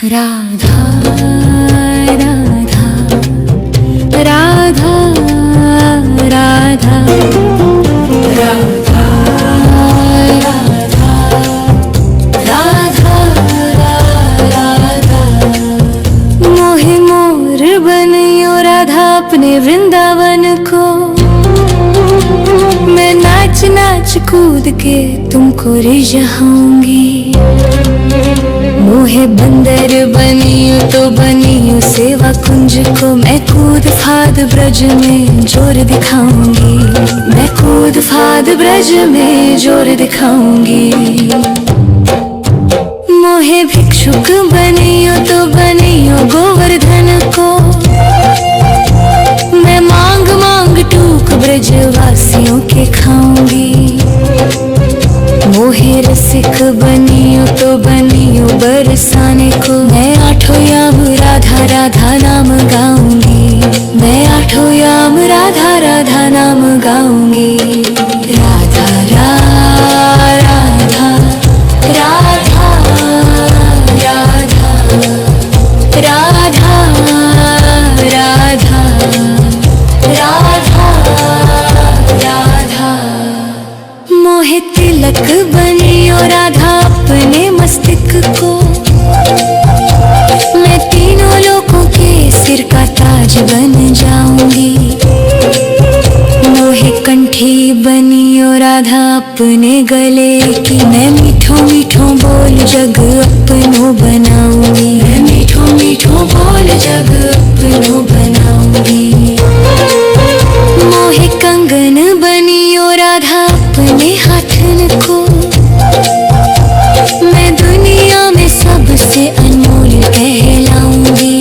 राधा राधा राधा राधा राधा राधा राधा मोहे मोर बनियो राधा अपने वृंदावन को। मैं नाच नाच कूद के तुमको रिझाऊंगी। मोहे बंदर बनियो तो बनियो सेवा कुंज को। मैं कूद फाद ब्रज में जोर दिखाऊंगी। मैं कूद फाद ब्रज में जोर दिखाऊंगी। मोहे भिक्षुक बनियो तो बनियो गोवर्धन को। मैं मांग मांग टूक ब्रजवासियों के खाऊंगी। मोहे रसिक बनियो तो बनियो बरसाने को। मैं आठों याम राधा राधा नाम गाऊंगी। मैं आठों याम राधा राधा नाम गाऊंगी। राधा राधा राधा राधा राधा राधा राधा राधा। मोहे तिलक बनियो राधा अपने मस्तक को। मैं तीनों लोगों के सिर का ताज बन जाऊंगी। मोहे कंठी बनियो राधा अपने गले की। मैं मीठो मीठो बोल जग अपनो बनाऊंगी। मैं मीठो मीठो बोल जग अपनो बनाऊंगी। मोहे कंगन बनियो राधा अपने हाथन को। मैं दुनिया में सबसे अनमोल कहलाऊंगी।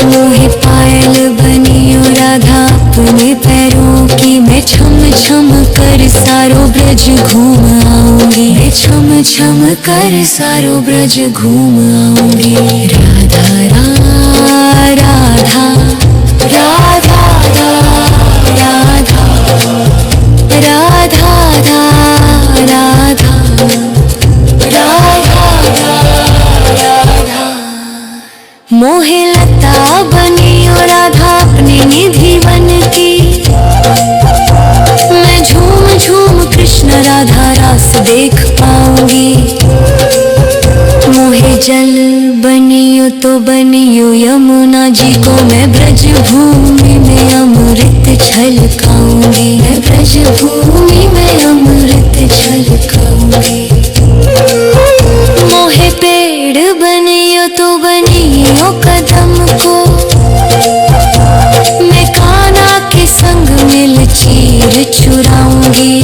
मोहे पायल बनियो राधा अपने पैरों की। मैं छम छम कर सारो ब्रज घूम आऊंगी। मैं छम छम कर सारो ब्रज घूम आऊंगी। राधा राधा राधा राधा राधा राधा राधा राधा। मोहे लता बनियो राधा अपने निधि वन की। मैं झूम झूम कृष्ण राधा रास देख पाऊंगी। मोहे जल बनियो तो बनियो यमुना जी को। मैं ब्रज भूमि में अमृत छलकाऊंगी। मैं ब्रज भूमि में अमृत छलकाऊंगी। मोहे पेड़ बनियो तो बनियो कदम को। मैं कान्हा के संग मिल चीर चुराऊंगी।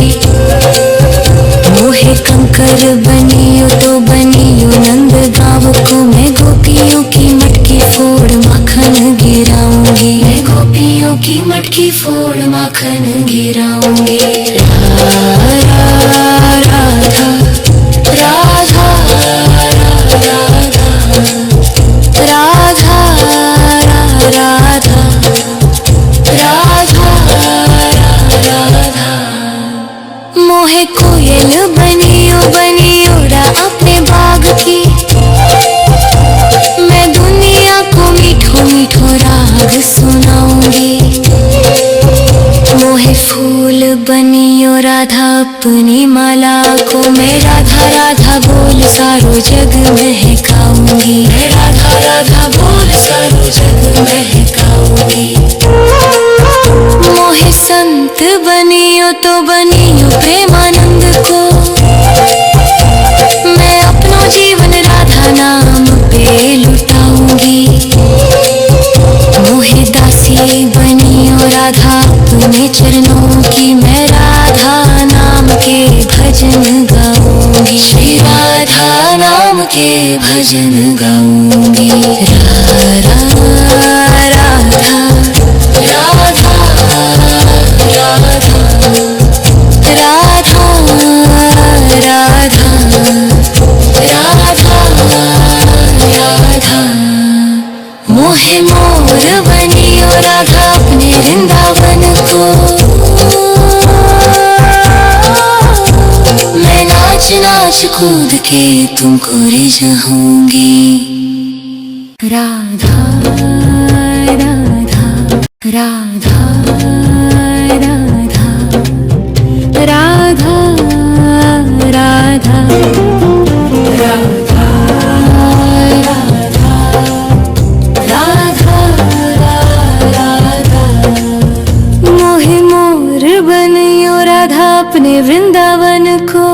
मोहे कंकर बनियो तो बनियो नंद गाँव को। मैं गोपियों की मटकी फोड़ माखन गिराऊंगी। मैं गोपियों की मटकी फोड़ माखन गिराऊंगी। राधा राधा राधा राधा राधा राधा। मोहे कोयल बनियो बनियो रा अपने बाग की। मैं दुनिया को मीठो मीठो राग सुनाऊंगी। मोहे फूल बनियो राधा अपनी माला को। मैं राधा राधा बोल सारो जग महकाऊंगी। मैं राधा राधा बोल सारो जग महकाऊंगी। मोहे संत बनियो तो बनियो प्रेमानंद को। मैं अपनो जीवन राधा नाम पे लुटाऊंगी। मोहे दासी बनियो राधा अपने चरणों की। मैं राधा नाम के भजन गाऊंगी। श्री राधा नाम के भजन गाऊंगी। राधा राधा राधा राधा राधा राधा। मोहे मोर बनियो राधा अपने वृंदावन को। मैं नाच नाच नाच कूद के तुमको रिझाऊंगी। राधा राधा राधा राधा राधा राधा राधा राधा राधा। मोहे मोर बनियो राधा अपने वृंदावन को,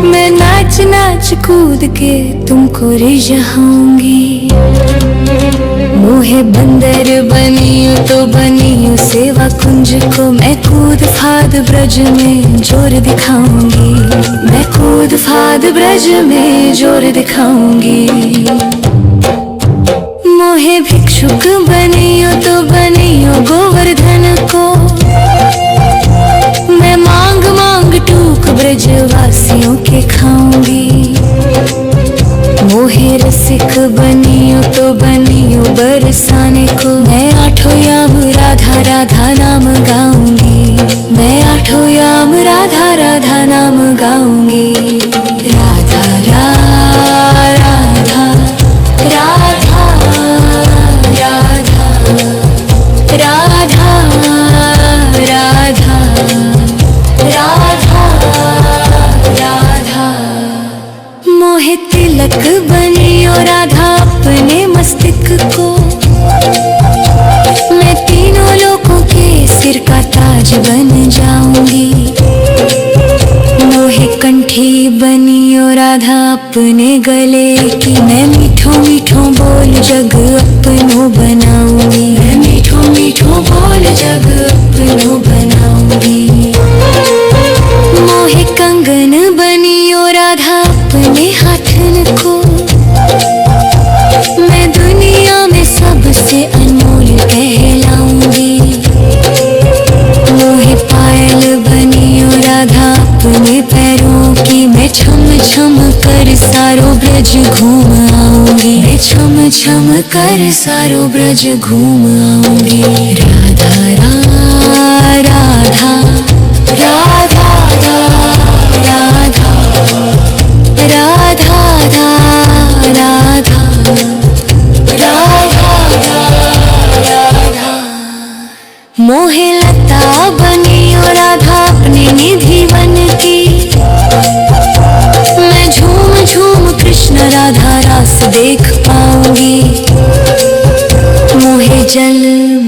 मैं नाच नाच कूद के तुमको रिझाऊंगी। मोहे बंदर बनियो तो बनियो सेवा कुंज को, मैं कूद फाद ब्रज में जोर दिखाऊंगी। मैं कूद फाद ब्रज में जोर दिखाऊंगी। मोहे भिक्षुक बनियो तो बनियो गोवर्धन को, मैं मांग मांग टूक ब्रजवासियों के खाऊंगी। मोहे रसिक बनियो तो बनियो बरसाने को, मैं आठों याम राधा राधा नाम गाऊंगी। मैं आठों याम राधा राधा नाम गाऊंगी। राधा राधा राधा राधा राधा राधा राधा राधा। मोहे तिलक बनियो राधा अपने मस्तक को, मैं तीनों लोगों के सिर का ताज बन जाऊंगी। मोहे कंठी बनियो राधा अपने गले की, मैं मीठो मीठो बोल जग अपनो बनाऊंगी। मैं मीठो मीठो बोल जग अपनो बनाऊंगी। मोहे कंगन बनियो राधा अपने हाथन को, मैं दुनिया में सबसे अनमोल कहलाऊंगी। मोहे पायल बनियो राधा अपने पैरों की, मैं छम छम कर सारो ब्रज घूम आऊंगी। मैं छम छम कर सारो ब्रज घूम आऊंगी। राधा राधा राधा राधा राधा राधा राधा राधा। मोहे लता बनियो राधा अपने निधि वन की, मैं झूम झूम कृष्ण राधा रास देख पाऊंगी। मोहे जल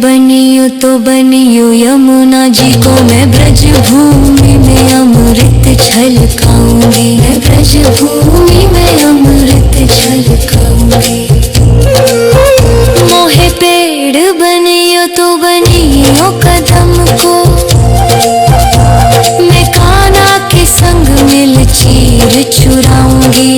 बनियो तो बनियो यमुना जी को, मैं ब्रज भूमि में अमृत छलकाऊंगी। मैं ब्रज भूमि में अमृत छलकाऊंगी। मोहे पेड़ बनियो तो बनियो कदम को, मैं कान्हा के संग मिल चीर चुराऊंगी।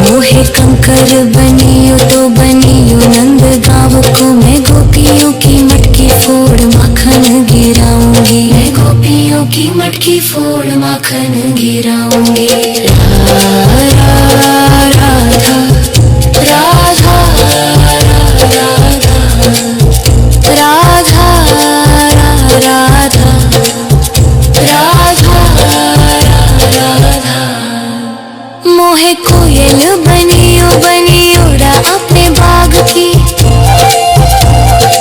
मोहे कंकर बनियो तो बनियो नंद गाँव को, मैं गोपियों की मटकी फोड़ माखन गिराऊंगी। मैं गोपियों की मटकी फोड़ माखन गिराऊंगी। राधा राधा राधा राधा राधा राधा। मोहे कोयल बनियो बनियो रा अपने बाग की,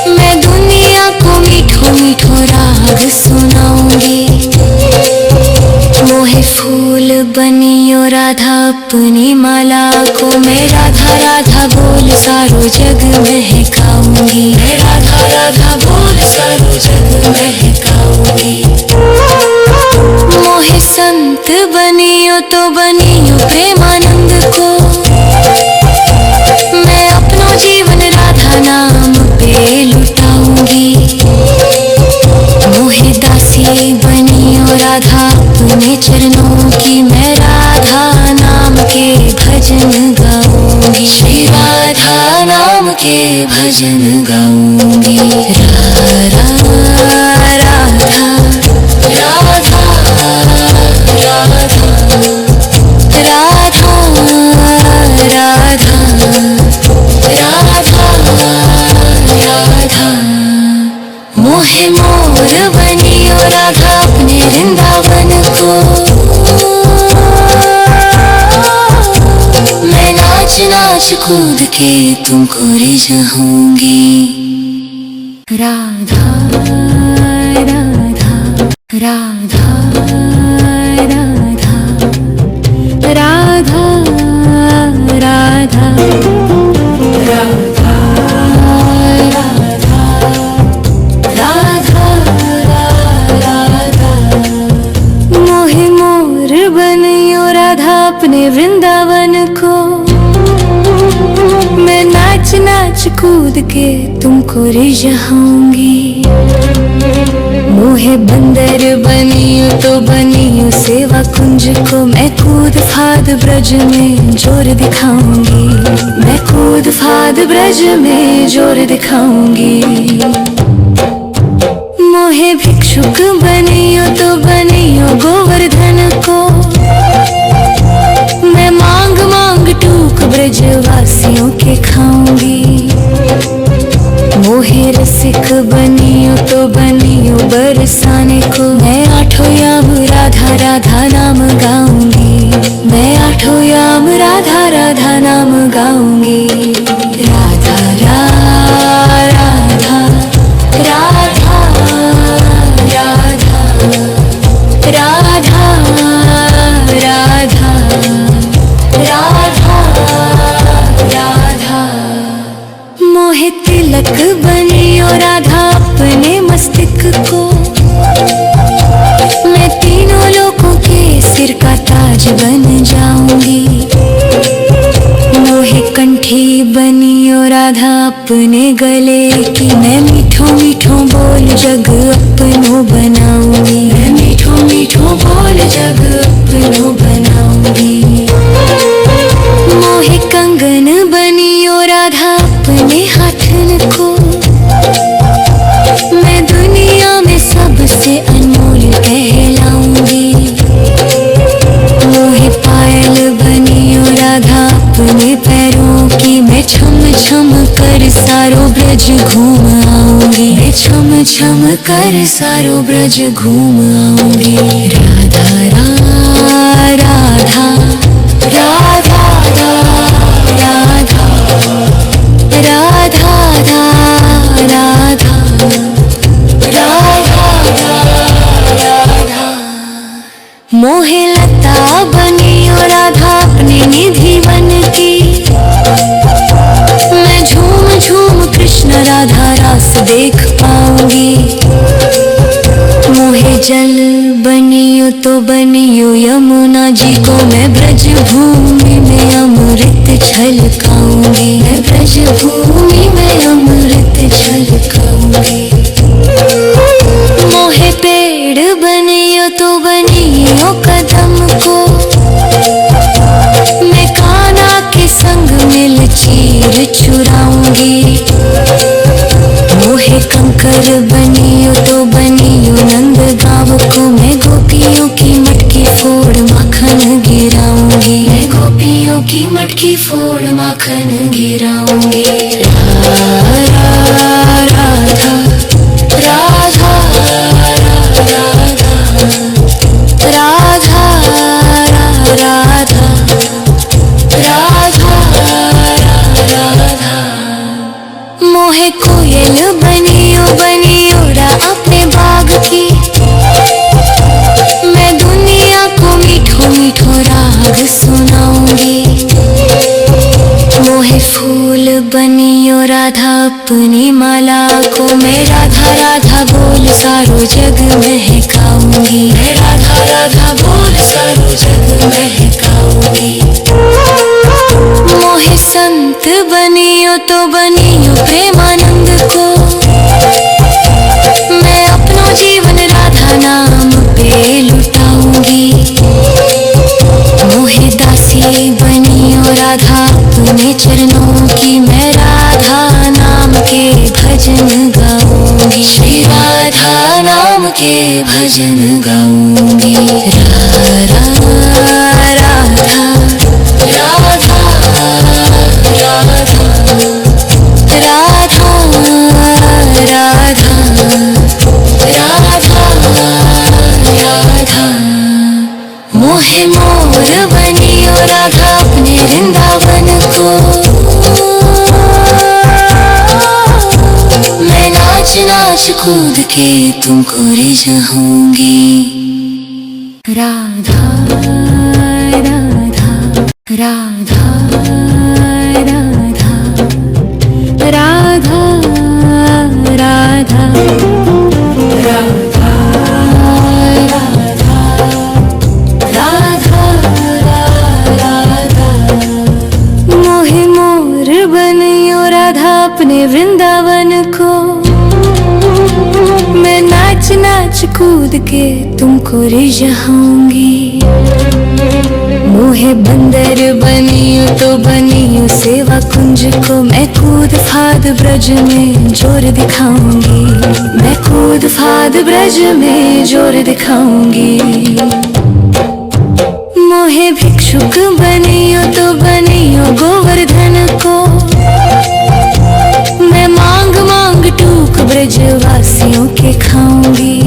मैं दुनिया को मीठो मीठो राग सुनाऊंगी। मोहे फूल बनियो राधा अपनी माला को, मैं राधा राधा बोल सारो जग महकाऊंगी। मैं राधा राधा बोल सारो जग महकाऊंगी। मोहे संत बनियो तो बनियो प्रेमानंद को, मैं अपनो जीवन राधा नाम पे लुटाऊंगी। मोहे दासी बनियो राधा अपने चरणों की, मैं राधा नाम के भजन गाऊंगी। श्री राधा नाम के भजन गाऊंगी। राधा राधा राधा राधा राधा राधा राधा। मोहे मोर बनियो राधा अपने वृंदावन को, नाच कूद के तुमको रिझाऊंगी। राधा राधा राधा राधा राधा राधा राधा राधा राधा। मोहे मोर बनियो राधा अपने वृंदावन को, मैं नाच नाच कूद के तुमको रिझाऊंगी। मोहे बंदर बनियो तो बनियो सेवा कुंज को, मैं कूद फाद ब्रज में जोर दिखाऊंगी। मैं कूद फाद ब्रज में जोर दिखाऊंगी। मोहे भिक्षुक बनियो तो बनियो गोवर्धन को, मैं मांग मांग टूक ब्रजवासियों के खाऊंगी। मोहे रसिक बनियो तो बनियो बरसाने को, मैं आठों याम राधा राधा नाम गाऊंगी। मैं आठों याम राधा राधा नाम गाऊंगी। राधा राधा राधा राधा राधा राधा राधा राधा। मोहे तिलक बनियो राधा अपने मस्तक को, मैं तीनों लोगों के सिर का ताज बन जाऊंगी। मोहे कंठी बनियो राधा अपने गले की, मैं मीठो मीठो बोल जग अपनो बनाऊंगी। मैं मीठो मीठो बोल जग अपनो बनाऊंगी। मोहे कंगन बनियो राधा अपने हाथन को, मैं दुनिया में सबसे अनमोल कहलाऊंगी। मोहे पायल बनियो राधा अपने पैरों की, मैं छम छम कर सारो ब्रज घूम आऊंगी। मैं छम छम कर सारो ब्रज घूम आऊंगी। राधा राधा राधा राधा राधा राधा राधा राधा राधा। मोहे लता बनियो राधा अपने निधि वन की, मैं झूम झूम कृष्ण राधा रास देख पाऊंगी। मोहे जल बनियो तो बनियो यमुना जी को, मैं ब्रज भूमि में अमृत छलकाऊंगी। मैं ब्रज भूमि में अमृत छलकाऊंगी। मोहे पेड़ बनियो तो बनियो कदम को, मैं कान्हा के संग मिल चीर चुराऊंगी। मोहे कंकर बनियो तो बनियो नंद गाँव को, मैं गोपियों की मटकी फोड़ माखन गिराऊंगी। मैं गोपियों की मटकी फोड़ माखन गिराऊंगी। राधा राधा राधा राधा राधा राधा। मोहे कोयल बनियो बनियो रा अपने बाग की, मैं दुनिया को मीठो मीठो राग सुनाऊंगी। मोहे फूल बनियो राधा अपनी माला को, मैं राधा राधा बोल सारो जग महकाऊंगी। मैं राधा राधा बोल सारो जग महकाऊंगी। मोहे संत बनियो तो बनियो प्रेमानंद को, मैं अपनो जीवन राधा नाम पे लुटाऊंगी। मोहे दासी बनियो राधा अपने चरणों की, मैं राधा नाम के भजन गाऊंगी। श्री राधा नाम के भजन गाऊंगी। राधा राधा राधा राधा राधा राधा राधा राधा। मोहे मोर बनियो राधा अपने वृंदावन को, कूद के तुमको रिझाऊंगी। राधा राधा राधा राधा राधा राधा राधा राधा राधा। मोहे मोर बनियो राधा अपने वृंदावन को, मैं नाच नाच कूद के तुमको रिझाऊंगी। मोहे बंदर बनियो तो बनियो सेवा कुंज को, मैं कूद फाद ब्रज में जोर दिखाऊंगी। मैं कूद फाद ब्रज में जोर दिखाऊंगी। मोहे भिक्षुक बनियो तो बनियो गोवर्धन को, मैं मांग मांग टूक ब्रजवासियों के खाऊंगी।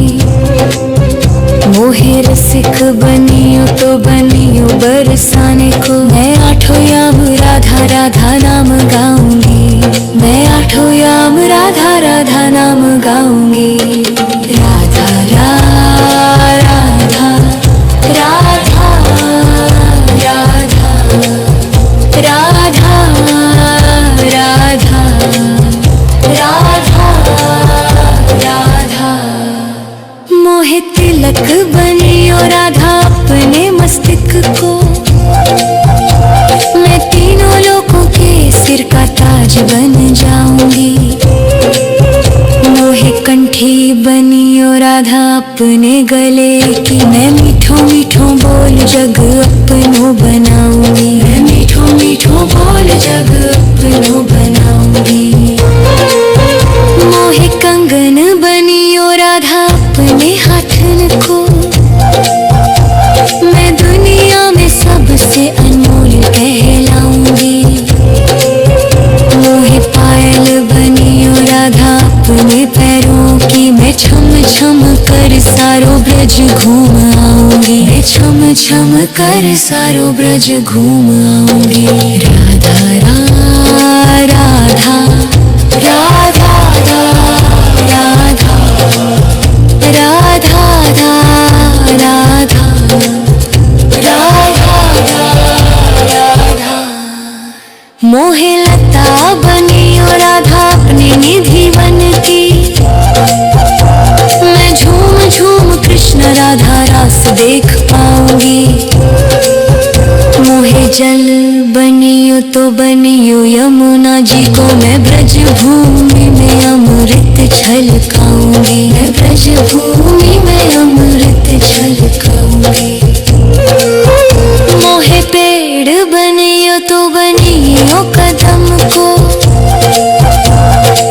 मोहे रसिक बनियो तो बनियो बरसाने को, मैं आठों याम राधा राधा नाम गाऊंगी। मैं आठों याम राधा राधा नाम गाऊंगी। राधा राधा राधा राधा राधा राधा राधा राधा। मोहे तिलक बनियो राधा अपने मस्तक को, मैं तीनों लोगों के सिर का ताज बन जाऊंगी। मोहे कंठी बनियो राधा अपने गले की, मैं मीठो मीठो बोल जग अपनो बनाऊंगी। मैं मीठो मीठो बोल जग अपनो बनाऊंगी। मोहे कंगन बनियो राधा अपने हाथन को, मैं दुनिया में सबसे अनमोल कहलाऊंगी। मोहे पायल बनियो राधा अपने पैरों की, मैं छम छम कर सारो ब्रज घूम आऊंगी। मैं छम छम कर सारो ब्रज घूम आऊंगी। राधा राधा राधा राधा राधा राधा राधा राधा। मोहे लता बनियो राधा अपने निधि वन की, मैं झूम झूम कृष्ण राधा रास देख पाऊंगी। मोहे जल बनियो तो बनियो यमुना जी को, मैं ब्रज भूमि में अमृत छलकाऊंगी। मैं ब्रज भूमि में अमृत छलकाऊंगी। मोहे पेड़ बनियो तो बनियो कदम को,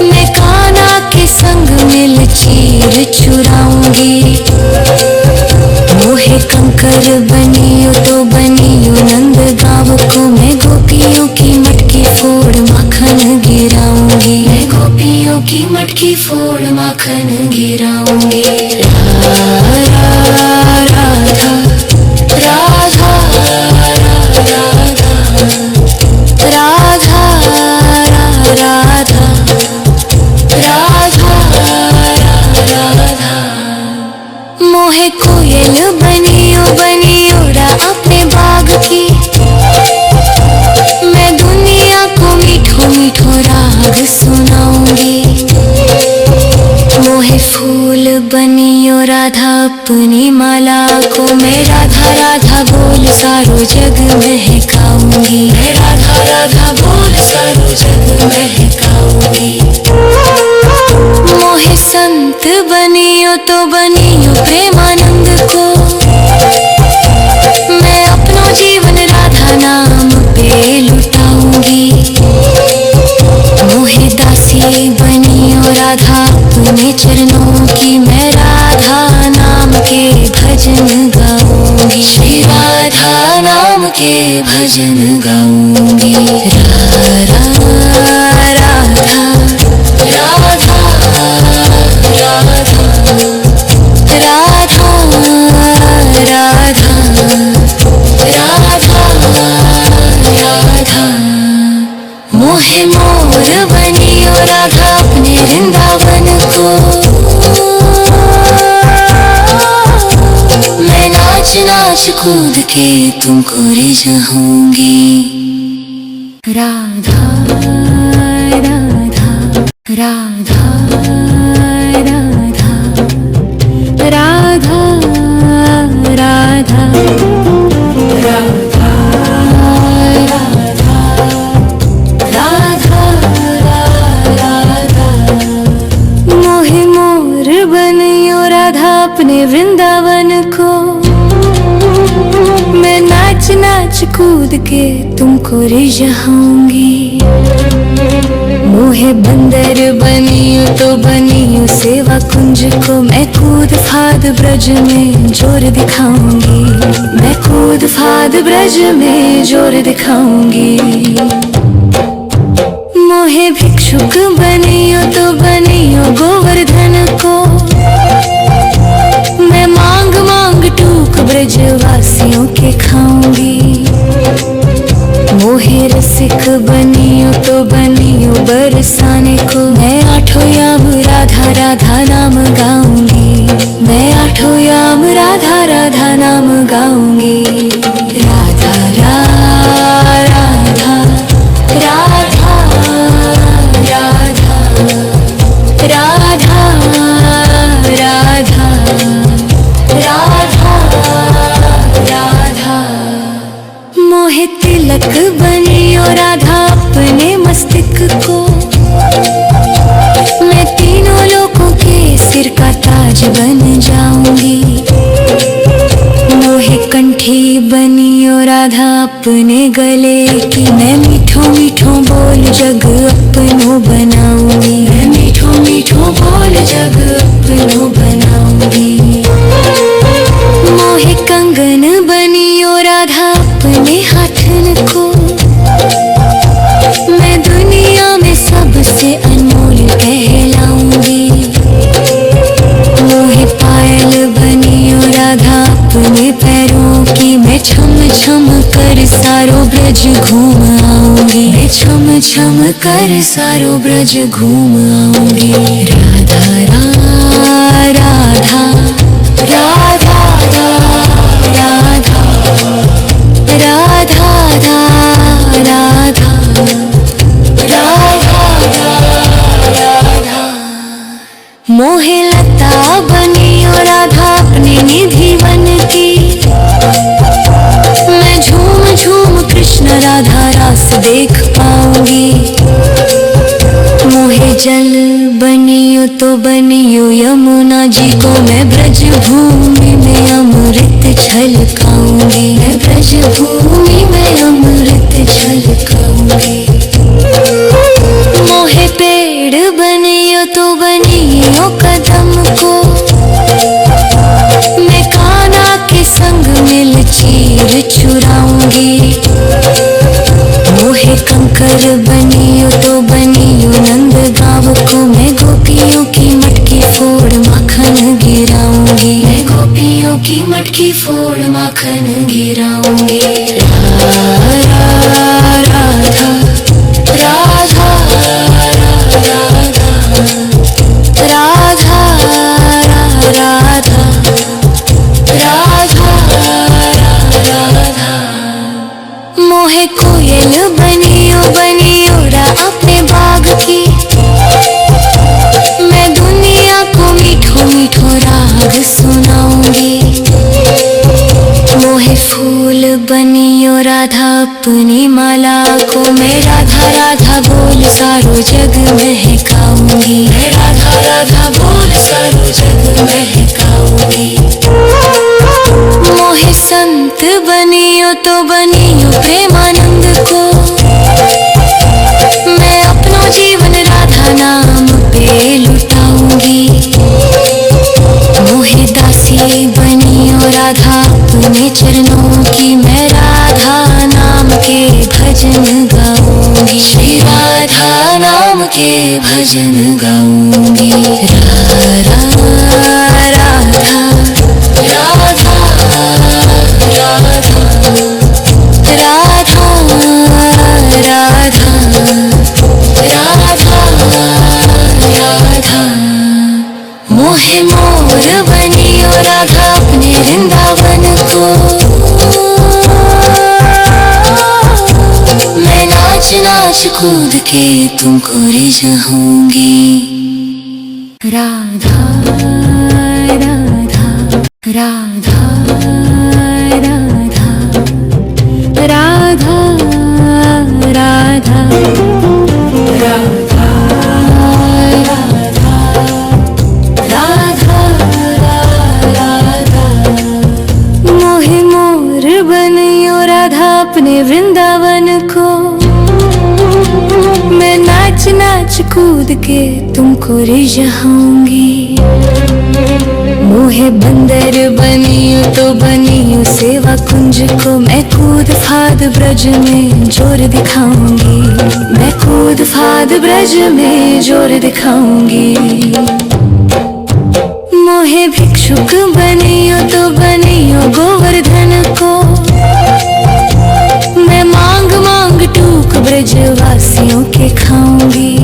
मैं कान्हा के संग मिल चीर चुराऊंगी। मोहे कंकर बनियो तो बनियो नंद गाँव को, मैं गोपियों की मटकी फोड़ माखन गिराऊंगी। मैं गोपियों की मटकी फोड़ माखन गिराऊंगी। राधा राधा राधा राधा राधा राधा। मोहे कोयल बनियो बनियो रा अपने बाग की, मैं दुनिया को मीठो मीठो राग सुनाऊंगी। मोहे फूल बनियो राधा अपनी माला को, मैं राधा राधा बोल सारो जग महकाऊंगी। मैं राधा राधा बोल सारो जग महकाऊंगी। मोहे संत बनियो तो बनियो प्रेमानंद को, मैं अपनो जीवन राधा नाम पे लुटाऊंगी। मोहे दासी बनियो राधा अपने चरणों की, मैं राधा नाम के भजन गाऊंगी। श्री राधा नाम के भजन गाऊंगी। राधा राधा राधा राधा राधा राधा। मोहे मोर बनियो राधा अपने वृंदावन को, नाच नाच कूद के तुमको रिझाऊंगी। राधा राधा राधा राधा राधा राधा राधा राधा राधा। मोहे मोर बनियो राधा अपने वृंदावन को, मैं नाच नाच कूद के तुमको रिझाऊंगी। मोहे बंदर बनियो तो बनियो सेवा कुंज को, मैं कूद फाद ब्रज में जोर दिखाऊंगी। मैं कूद फाद ब्रज में जोर दिखाऊंगी। मोहे भिक्षुक बनियो तो बनियो गोवर्धन को, मैं मांग मांग टूक ब्रजवासियों के खाऊंगी। मोहे रसिक बनियो तो बनियो बरसाने को, मैं आठों याम राधा राधा नाम गाऊंगी। मैं आठों याम राधा राधा नाम गाऊंगी। राधा राधा राधा राधा राधा राधा राधा राधा। मोहे तिलक बनियो राधा अपने मस्तक को, मैं तीनों लोगों के सिर का ताज बन जाऊंगी। मोहे कंठी बनियो राधा अपने गले की, मैं मीठो मीठो बोल जग अपनो बनाऊंगी। मैं मीठो मीठो बोल जग अपनो बनाऊंगी। मोहे कंगन बनियो राधा अपने हाथन को, मैं दुनिया में सबसे अनमोल कहलाऊंगी। मोहे पायल बनियो राधा अपने पैरों की, मैं छम छम कर सारो ब्रज घूम आऊंगी। मैं छम छम कर सारो ब्रज घूम आऊंगी। राधा राधा राधा राधा राधा राधा राधा राधा। मोहे लता बनियो राधा अपने निधि वन की, मैं झूम झूम कृष्ण राधा रास देख पाऊंगी। मोहे जल बनियो तो बनियो यमुना जी को, मैं ब्रज भूमि में अमृत छलकाऊंगी। मैं ब्रज भूमि में अमृत छलकाऊंगी। मोहे पेड़ बनियो तो बनियो कदम को, मैं कान्हा के संग मिल चीर चुराऊंगी। मोहे कंकर बनियो तो बनियो नंद गाँव को, मैं गोपियों की मटकी फोड़ माखन गिराऊंगी। मैं गोपियों की मटकी फोड़ माखन गिराऊंगी। राधा राधा राधा राधा राधा राधा। मोहे कोयल बनियो बनियो रा अपने बाग की, मैं दुनिया को मीठो मीठो राग सुनाऊंगी। मोहे फूल बनियो राधा अपनी माला को, मैं राधा राधा बोल सारो जग महकाऊंगी। मैं राधा राधा बोल सारो जग महकाऊंगी। मोहे संत बनियो तो बनियो प्रेमानंद को, मैं अपनो जीवन राधा नाम पे लुटाऊंगी। मोहे दासी बनियो राधा अपने चरणों की, मैं राधा नाम के भजन गाऊंगी। श्री राधा नाम के भजन गाऊंगी। राधा राधा राधा राधा राधा राधा राधा। मोहे मोर बनियो राधा अपने वृंदावन को, नाच कूद के तुमको रिझाऊंगी। राधा राधा राधा राधा राधा राधा राधा राधा राधा। मोहे मोर बनियो राधा अपने वृंदावन को, मैं नाच नाच कूद के तुमको रिझाऊंगी। मोहे बंदर बनियो तो बनियो सेवा कुंज को, मैं कूद फाद ब्रज में जोर दिखाऊंगी। मैं कूद फाद ब्रज में जोर दिखाऊंगी। मोहे भिक्षुक बनियो तो बनियो गोवर्धन को, मैं मांग मांग टूक ब्रजवासियों के खाऊंगी।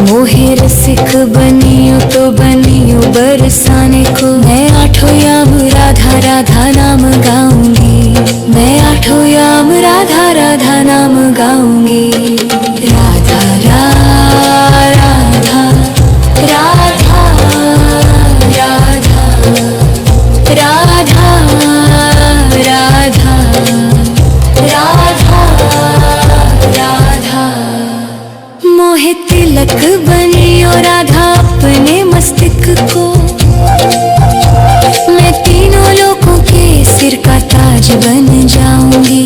मोहे रसिक बनियो तो बनियो बरसाने को, मैं आठों याम राधा राधा नाम गाऊंगी। मैं आठों याम राधा राधा नाम गाऊंगी। राधा राधा राधा राधा राधा राधा राधा राधा। मोहे तिलक बनियो राधा अपने मस्तक को, मैं तीनों लोगों के सिर का ताज बन जाऊंगी।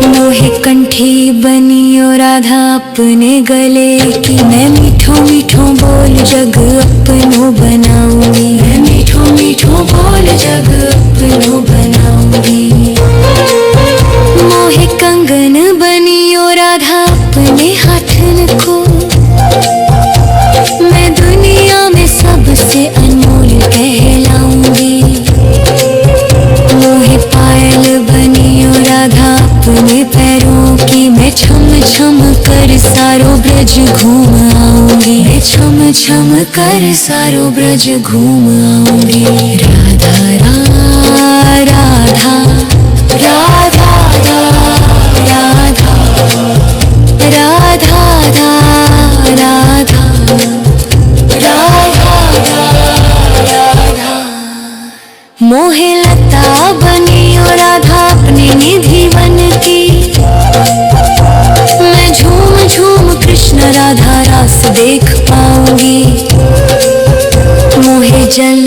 मोहे कंठी बनियो राधा अपने गले की, मैं मीठो मीठो बोल जग अपनो बनाऊंगी। मैं मीठो मीठो बोल जग अपनो बनाऊंगी। मोहे कंगन बनियो राधा अपने हाथन को, मैं दुनिया में सबसे अनमोल कहलाऊंगी। मोहे पायल बनियो राधा अपने पैरों की, मैं छम छम कर सारो ब्रज घूम आऊंगी। मैं छम छम कर सारो ब्रज घूम आऊंगी। राधा राधा राधा राधा राधा राधा राधा राधा। मोहे लता बनियो राधा अपने निधि वन की, मैं झूम झूम कृष्ण राधा रास देख पाऊंगी। मोहे जल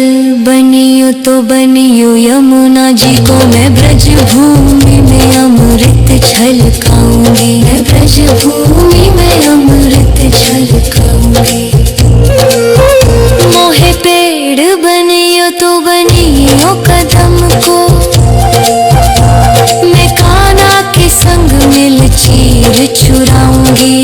बनियो तो बनियो यमुना जी को, मैं ब्रज भूमि में अमृत छलकाऊंगी। मैं ब्रज भूमि में अमृत छलकाऊंगी। मोहे पेड़ बनियो तो बनियो कदम को, मैं कान्हा के संग मिल चीर चुराऊंगी।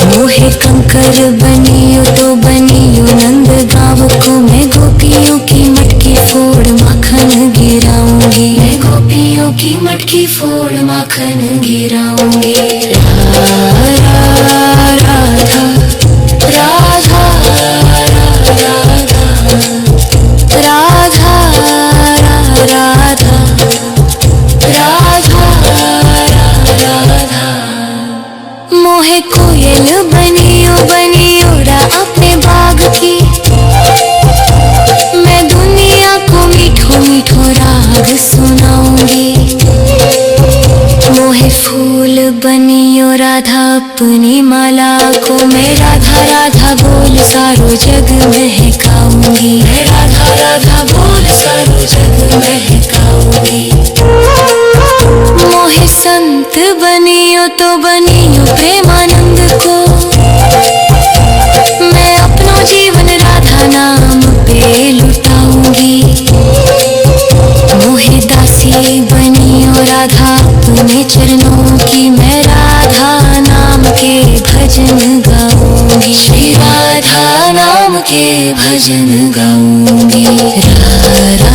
मोहे कंकर बनियो तो बनियो नंद गाँव को, मैं गोपियों की मटकी फोड़ माखन गिराऊंगी। मैं गोपियों की मटकी फोड़ माखन गिराऊंगी। राधा राधा राधा राधा राधा राधा। मोहे कोयल बनियो बनियो रा अपने बाग की, मैं दुनिया को मीठो मीठो राग सुनाऊंगी। मोहे फूल बनियो राधा अपनी माला को, मैं राधा राधा बोल सारो जग महकाऊंगी। मैं राधा राधा बोल सारो जग महकाऊंगी। मोहे संत बनियो तो बनियो प्रेमानंद को, मैं अपनो जीवन राधा नाम पे लुटाऊंगी। मोहे दासी बनियो राधा अपने चरणों की, मैं राधा नाम के भजन गाऊंगी। श्री राधा नाम के भजन गाऊंगी। राधा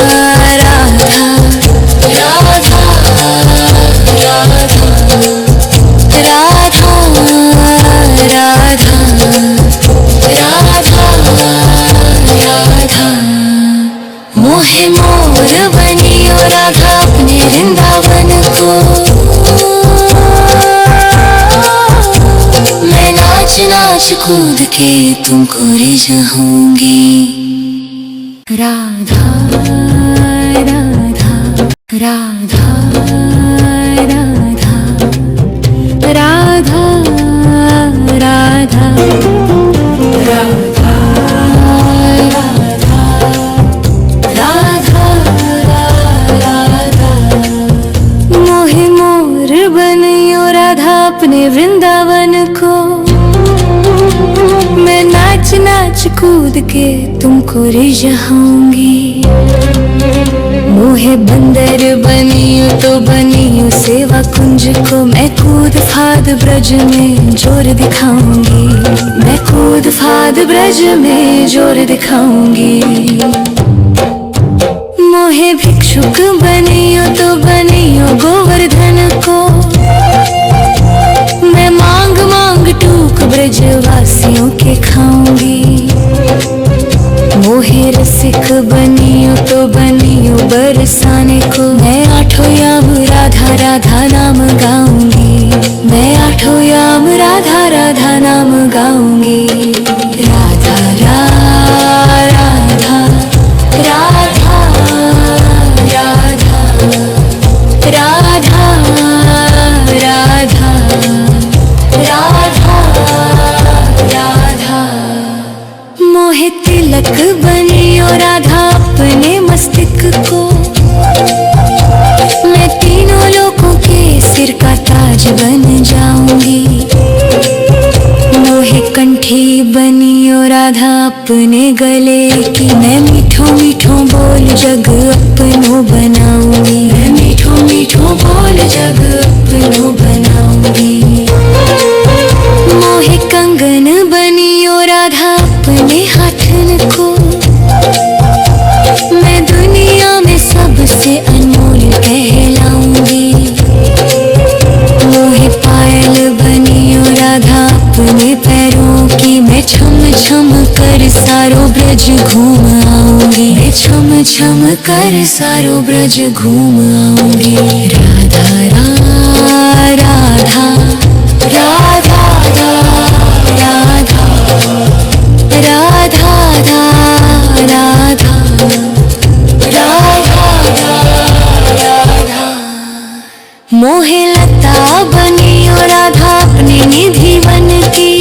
राधा राधा राधा राधा राधा राधा राधा। मोहे मोर बनियो राधा अपने वृंदावन को, कूद के तुमको रिझाऊंगी। राधा राधा राधा राधा राधा राधा राधा राधा राधा। मोहे मोर बनियो राधा अपने वृंदावन को, मैं नाच नाच कूद के तुमको रिझाऊंगी। मोहे बंदर बनियो तो बनियो सेवा कुंज को, मैं कूद फाद ब्रज में जोर दिखाऊंगी। मैं कूद फाद ब्रज में जोर दिखाऊंगी। मोहे भिक्षुक बनियो तो बनियो गोवर्धन को, मैं मांग मांग टूक ब्रजवासियों के खाऊंगी। मोहे रसिक बनियो तो बनियो बरसाने को, मैं आठों याम राधा राधा नाम गाऊंगी। मैं आठों याम राधा राधा नाम गाऊंगी। राधा राधा राधा राधा राधा राधा राधा राधा। मोहे तिलक बनियो राधा अपने मस्तक को, मैं तीनों लोगों के सिर का ताज बन जाऊंगी। मोहे कंठी बनियो राधा अपने गले की, मैं मीठो मीठो बोल जग अपनो बनाऊंगी। मैं मीठो मीठो बोल जग अपनो बनाऊंगी। मोहे कंगन बनियो राधा अपने हाथन को, मैं दुनिया में सबसे अनमोल कहलाऊंगी। मोहे पायल बनियो राधा अपने पैरों की, मैं छम छम कर सारो ब्रज घूम आऊंगी। मैं छम छम कर सारो ब्रज घूम आऊंगी। राधा राधा राधा राधा राधा राधा राधा राधा। मोहे लता बनियो राधा अपने निधि वन की,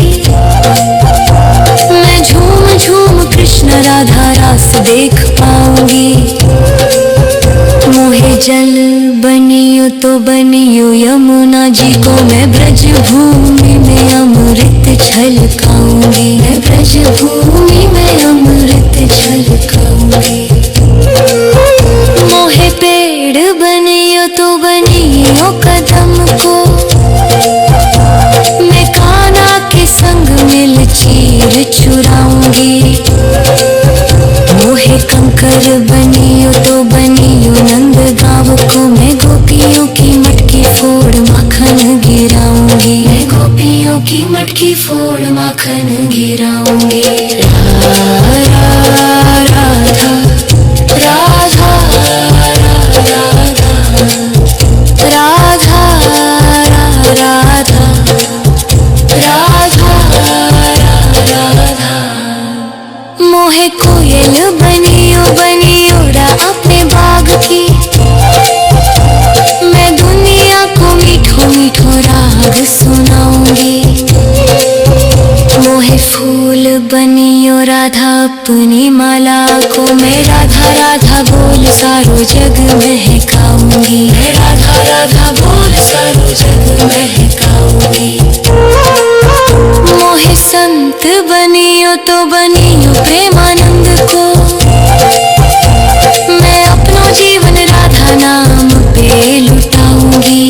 मैं झूम झूम कृष्ण राधा रास देख पाऊंगी। मोहे जल बनियो तो बनियो यमुना जी को, मैं ब्रज भूमि में अमृत छलकाऊंगी। मैं ब्रज भूमि में अमृत छलकाऊंगी। मोहे पेड़ बनियो तो बनियो कदम को, मैं कान्हा के संग मिल चीर चुराऊंगी। मोहे कंकर बनियो तो बनियो नंद गाँव को, मैं गोपियों की मटकी फोड़ माखन गिराऊंगी। मैं गोपियों की मटकी फोड़ माखन गिराऊंगी। राधा राधा राधा राधा राधा राधा। मोहे कोयल बनियो बनियो रा अपने बाग की, मैं दुनिया को मीठो मीठो राग सुनाऊंगी। मोहे फूल बनियो राधा अपनी माला को, मैं राधा राधा बोल सारो जग महकाऊंगी। मैं राधा राधा बोल सारो जग महकाऊंगी। मोहे संत बनियो तो बनियो प्रेमानंद को, मैं अपनो जीवन राधा नाम पे लुटाऊंगी।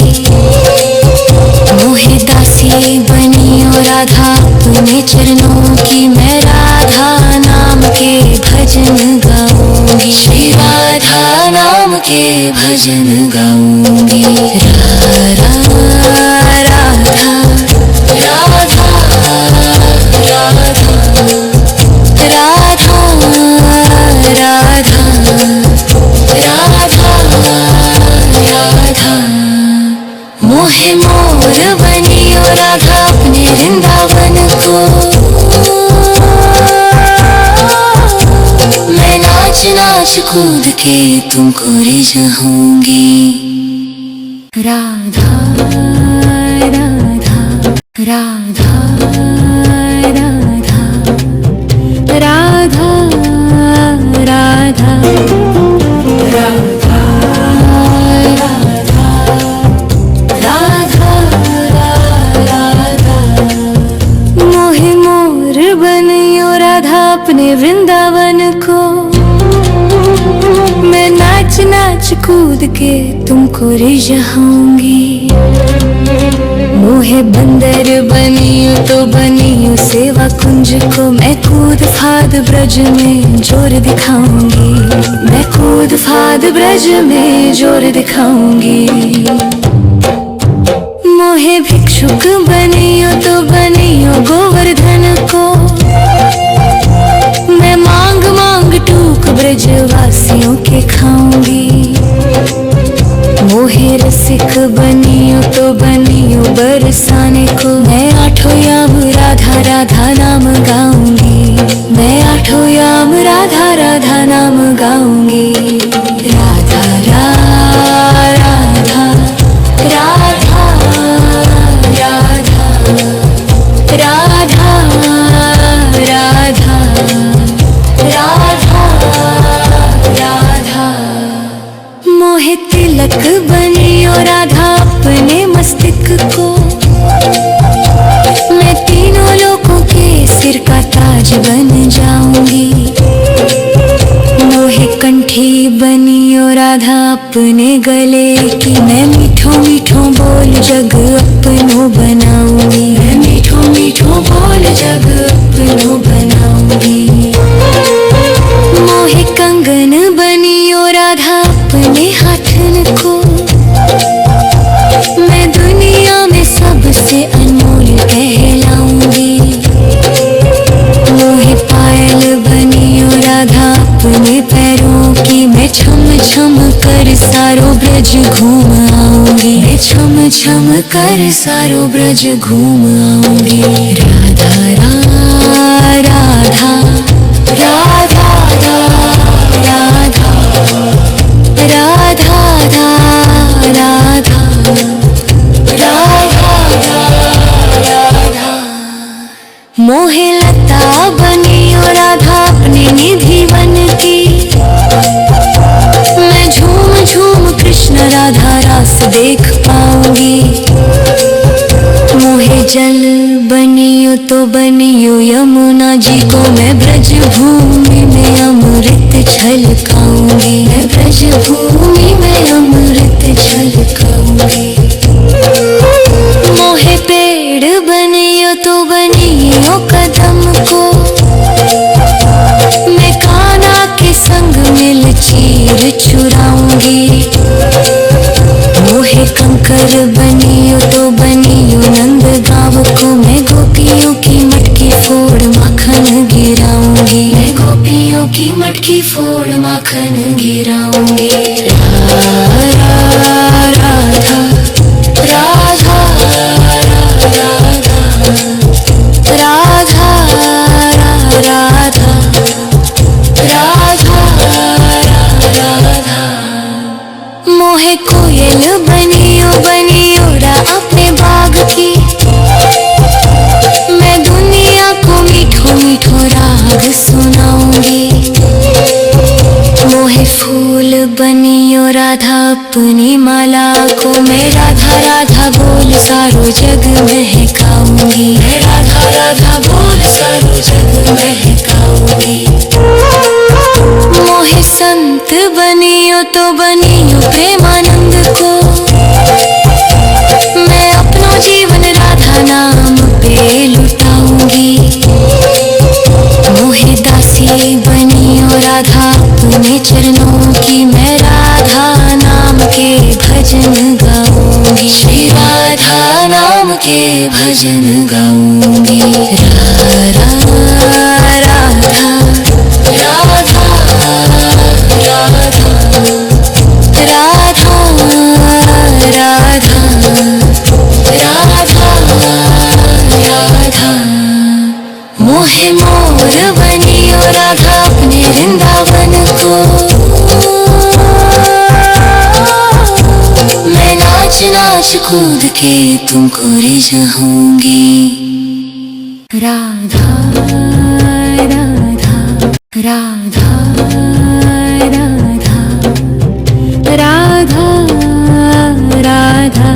मोहे दासी बनियो राधा अपने चरणों की, मैं राधा नाम के भजन गाऊंगी। श्री राधा नाम के भजन गाऊंगी। राधा राधा राधा राधा राधा राधा राधा राधा। मोहे मोर बनियो राधा अपने वृंदावन को, मैं नाच नाच कूद के तुमको रिझाऊंगी। राधा राधा राधा राधा राधा राधा राधा राधा राधा। मोहे मोर बनियो राधा अपने वृंदावन को। मैं नाच नाच कूद के तुमको रिझाऊंगी। मोहे बंदर बनियो तो बनियो सेवा कुंज को। मैं कूद फाद ब्रज में जोर दिखाऊंगी। मैं कूद फाद ब्रज में जोर दिखाऊंगी। मोहे भिक्षुक बनियो तो बनियो गोवर्धन को। मैं मांग मांग टूक ब्रजवासियों के खाऊंगी। मोहे रसिक बनियो तो बनियो बरसाने को। मैं आठों याम राधा राधा नाम गाऊंगी। मैं आठों याम राधा राधा नाम गाऊंगी। राधा राधा राधा राधा राधा राधा राधा राधा। मोहे तिलक बनियो राधा अपने मस्तक को। मैं तीनों लोगों के सिर का ताज बन जाऊंगी। मोहे कंठी बनियो राधा अपने गले की। मैं मीठो मीठो बोल जग अपनो बनाऊंगी। मैं मीठो मीठो बोल जग अपनो बनाऊंगी। मोहे कंगन बनियो राधा अपने हाथन को। मैं दुनिया में सबसे अनमोल कहलाऊंगी। मोहे पायल बनियो राधा अपने पैरों की। मैं छम छम कर सारो ब्रज घूम आऊंगी। मैं छम छम कर सारो ब्रज घूम आऊंगी। राधा राधा राधा राधा राधा राधा राधा। मोहे लता बनियो राधा अपने निधि वन की। मैं झूम झूम कृष्ण राधा रास देख पाऊंगी। मोहे जल बनियो तो बनियो यमुना जी को। मैं ब्रज भूमि में अमृत छलकाऊंगी। मैं ब्रज भूमि में अमृत छलकाऊंगी। मोहे पेड़ बनियो तो बनियो कदम को। मैं कान्हा के संग मिल चीर चुराऊंगी। मोहे कंकर बनियो तो बनियो नंद गाँव को। मैं गोपियों की मटकी फोड़ माखन गिराऊंगी। मैं गोपियों की मटकी फोड़ माखन गिराऊंगी। राधा राधा राधा राधा राधा राधा। मोहे कोयल बनियो बनियो रा अपने बाग की। मैं दुनिया को मीठो मीठो राग सुनाऊंगी। मोहे फूल बनियो राधा अपनी माला को। मैं राधा राधा बोल सारो जग महकाऊंगी। मैं राधा राधा बोल सारो जग महकाऊंगी। मोहे संत बनियो तो बनियो प्रेमानंद को। मैं अपनो जीवन राधा नाम पे लुटाऊंगी। मोहे दासी बनियो राधा अपने चरणों की। मैं राधा नाम के भजन गाऊंगी। श्री राधा नाम के भजन गाऊंगी। राधा राधा राधा राधा राधा राधा राधा राधा। मोहे राधा अपने वृंदावन को। मैं नाच नाच कूद के तुमको रिझाऊंगी। राधा राधा राधा राधा राधा राधा राधा राधा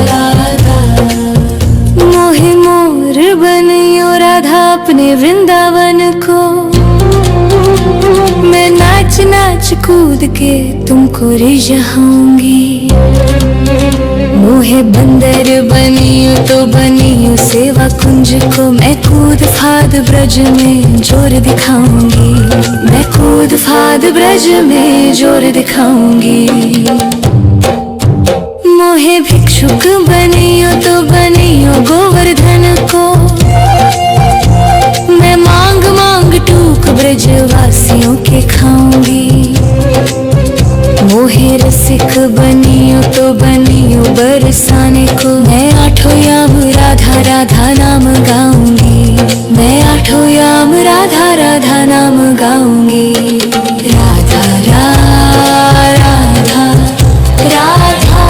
राधा। मोहे मोर बनियो राधा अपने वृंदावन को। मैं नाच नाच कूद के तुमको रिझाऊंगी। मोहे बंदर बनियो तो बनियो सेवा कुंज को। मैं कूद फाद ब्रज में जोर दिखाऊंगी। मैं कूद फाद ब्रज में जोर दिखाऊंगी। मोहे भिक्षुक बनियो तो बनियो गोवर्धन को। मैं मांग मांग टूक ब्रजवासियों के खाऊंगी। मोहे रसिक बनियो तो बनियो बरसाने को। मैं आठों याम राधा राधा नाम गाऊंगी। मैं आठों याम राधा राधा नाम गाऊंगी। राधा राधा राधा राधा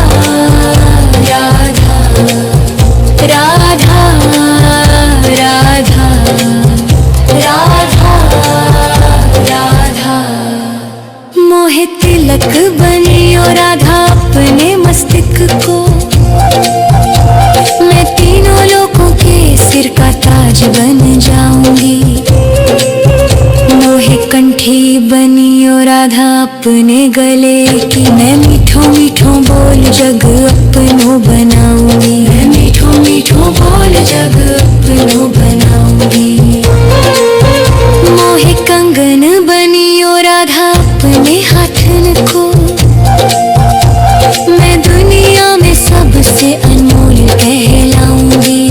राधा राधा राधा राधा। मोहे तिलक बनियो राधा अपने मस्तक को। मैं तीनों लोगों के सिर का ताज बन जाऊंगी। मोहे कंठी बनियो राधा अपने गले की। मैं मीठो मीठो बोल जग अपनो बनाऊंगी। मैं मीठो मीठो बोल जग अपनो बनाऊंगी। मोहे कंगन बनियो राधा अपने हाथन को। मैं दुनिया में सबसे अनमोल कहलाऊंगी।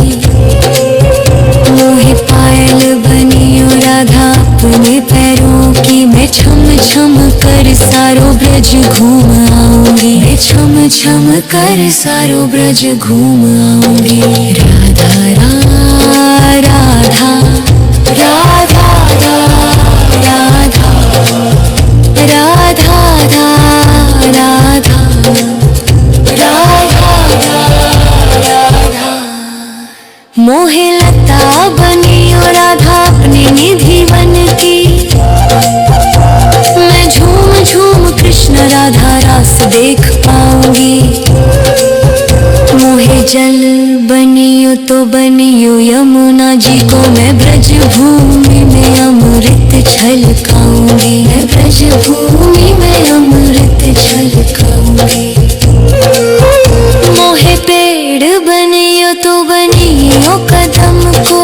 मोहे पायल बनियो राधा अपने पैरों की। मैं छम छम कर सारो ब्रज घूम आऊंगी। मैं छम छम कर सारो ब्रज घूम आऊंगी। राधा राधा राधा राधा राधा राधा राधा राधा। मोहे लता बनियो राधा अपने निधि वन की। मैं झूम झूम कृष्ण राधा रास देख पाऊंगी। मोहे जल बनियो तो बनियो यमुना जी को। मैं ब्रज भूमि में अमृत छलकाऊंगी। मैं ब्रज भूमि में अमृत छलकाऊंगी। मोहे पेड़ बनियो तो बनियो कदम को।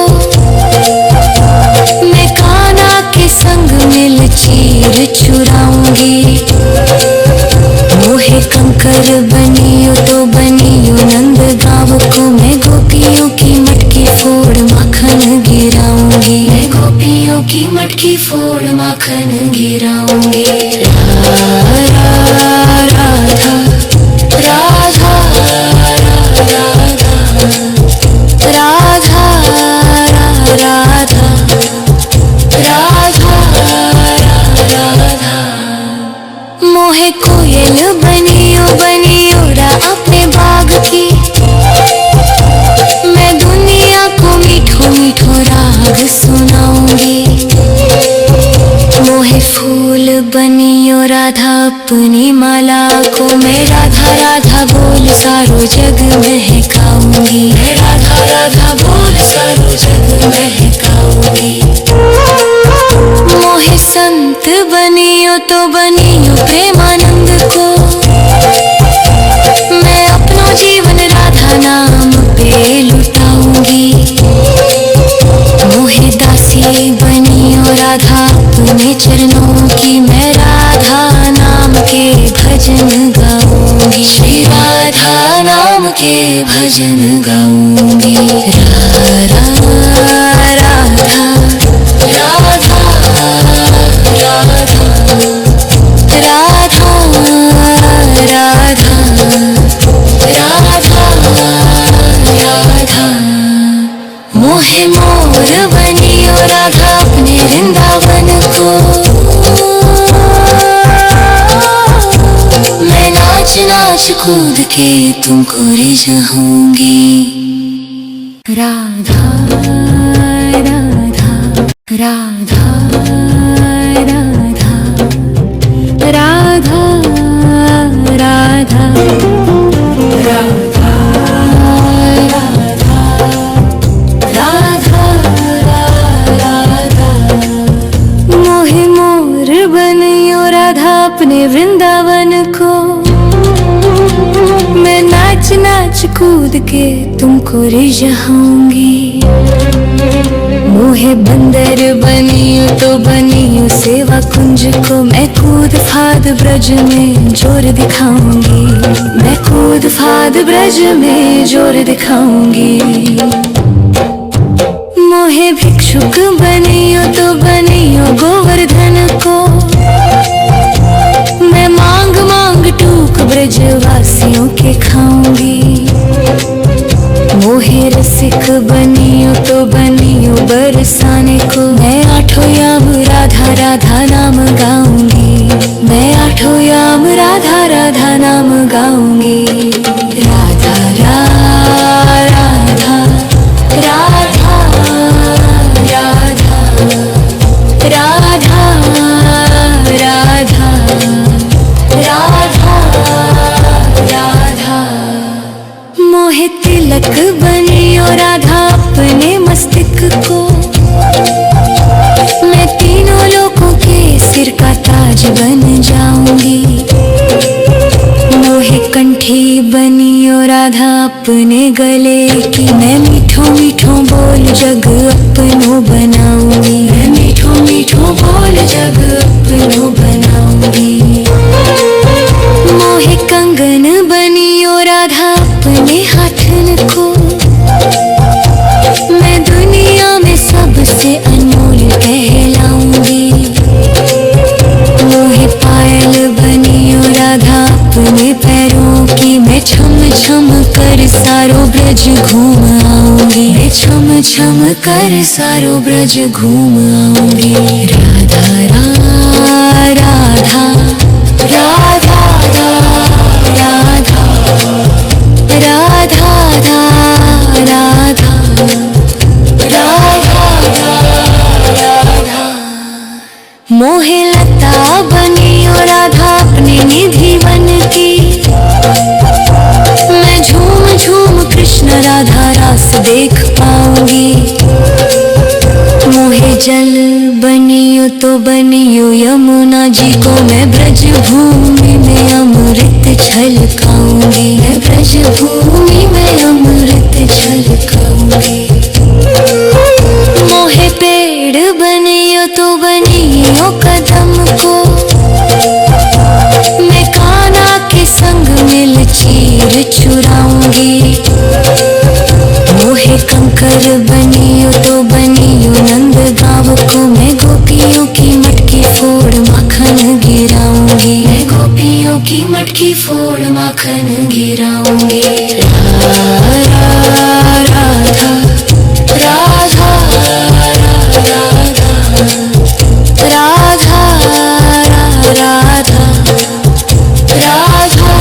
मैं कान्हा के संग मिल चीर चुराऊंगी। मोहे कंकर बनियो तो बनियो नंद गाँव को। मैं गोपियों की मटकी फोड़ माखन गिराऊंगी। मैं गोपियों की मटकी फोड़ माखन गिराऊंगी। राधा राधा राधा राधा राधा राधा। मोहे कोयल बनियो बनियो रा अपने बाग की। मैं दुनिया को मीठो मीठो राग सुनाऊंगी। मोहे फूल बनियो राधा अपनी माला को। मैं राधा राधा बोल सारो जग महकाऊंगी। मैं राधा राधा बोल सारो जग महकाऊंगी। मोहे संत बनियो तो बनियो प्रेमानंद को। मैं अपनो जीवन राधा नाम पे लुटाऊंगी। मोहे दासी बनियो राधा अपने चरणों की। मैं राधा नाम के भजन गाऊंगी। श्री राधा नाम के भजन गाऊंगी। राधा राधा राधा राधा राधा राधा राधा कूद के तुमको रिझाऊंगी। राधा राधा राधा राधा राधा राधा राधा राधा राधा। मोहे मोर बनियो राधा अपने वृंदावन को, मैं नाच नाच कूद के तुमको रिझाऊंगी। मोहे बंदर बनियो तो बनियो सेवा कुंज को, मैं कूद फाद ब्रज में जोर दिखाऊंगी। मैं कूद फाद ब्रज में जोर दिखाऊंगी। मोहे भिक्षुक बनियो तो बनियो गोवर्धन को, मैं मांग मांग टूक ब्रजवासियों के खाऊंगी। मोहे रसिक बनियो तो बनियो बरसाने को, मैं आठों याम राधा राधा नाम गाऊंगी। मैं आठों याम राधा राधा नाम गाऊंगी। राधा राधा राधा राधा राधा राधा राधा राधा। मोहे तिलक बनियो राधा अपने मस्तक को, मैं तीनों लोगों के सिर का ताज बन जाऊंगी। मोहे कंठी बनियो राधा अपने गले की, मैं मीठो मीठो बोल जग अपनो बनाऊंगी। मैं मीठो मीठो बोल जग अपनो बनाऊंगी। मोहे कंगन बनियो राधा अपने हाथन को, मैं दुनिया में सबसे अनमोल कहलाऊंगी। मोहे पायल बनियो राधा अपने पैरों की, मैं छम छम कर सारो ब्रज घूम आऊंगी। मैं छम छम कर सारो ब्रज घूम आऊंगी। राधा राधा राधा राधा राधा राधा राधा राधा। मोहे लता बनियो राधा अपने निधि वन की, मैं झूम झूम कृष्ण राधा रास देख पाऊंगी। मोहे जल बनियो तो बनियो यमुना जी को, मैं ब्रज भूमि में अमृत छलकाऊंगी। मैं ब्रज भूमि में अमृत छलकाऊंगी। मोहे पेड़ बनियो तो बनियो कदम को, मैं कान्हा के संग मिल चीर चुराऊंगी। मोहे कंकर बनियो तो बनियो नंद गाँव को, मैं गोपियों की मटकी फोड़ माखन गिराऊंगी। मैं गोपियों की मटकी फोड़ माखन गिराऊंगी। राधा राधा राधा राधा राधा राधा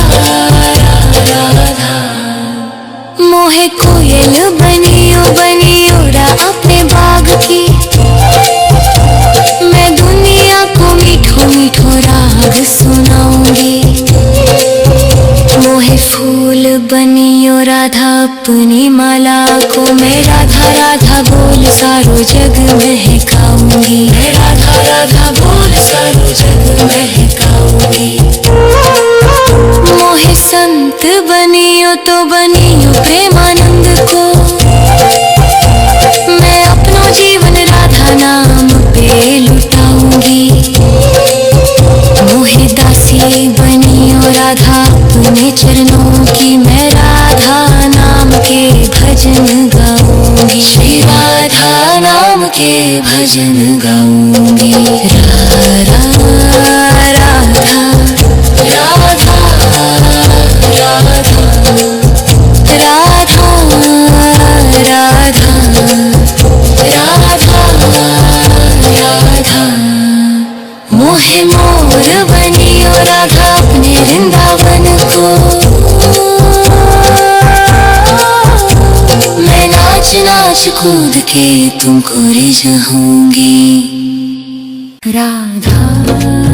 राधा। मोहे कोयल बनियो बनियो रा अपने बाग की, मैं दुनिया को मीठो मीठो राग सुनाऊंगी। मोहे फूल बनियो राधा अपनी माला को, मैं राधा राधा बोल सारो जग महकाऊंगी। मैं राधा राधा बोल सारो जग महकाऊंगी। मोहे संत बनियो तो बनियो प्रेमानंद को, मैं अपनो जीवन राधा नाम पे लुटाऊंगी। मोहे दासी बनियो राधा अपने चरणों की, मैं राधा नाम के भजन गाऊंगी। श्री राधा नाम के भजन गाऊंगी। राधा राधा राधा राधा राधा राधा राधा राधा। मोहे मोर बनियो राधा अपने वृंदावन को, कूद के तुमको रिझाऊंगी राधा।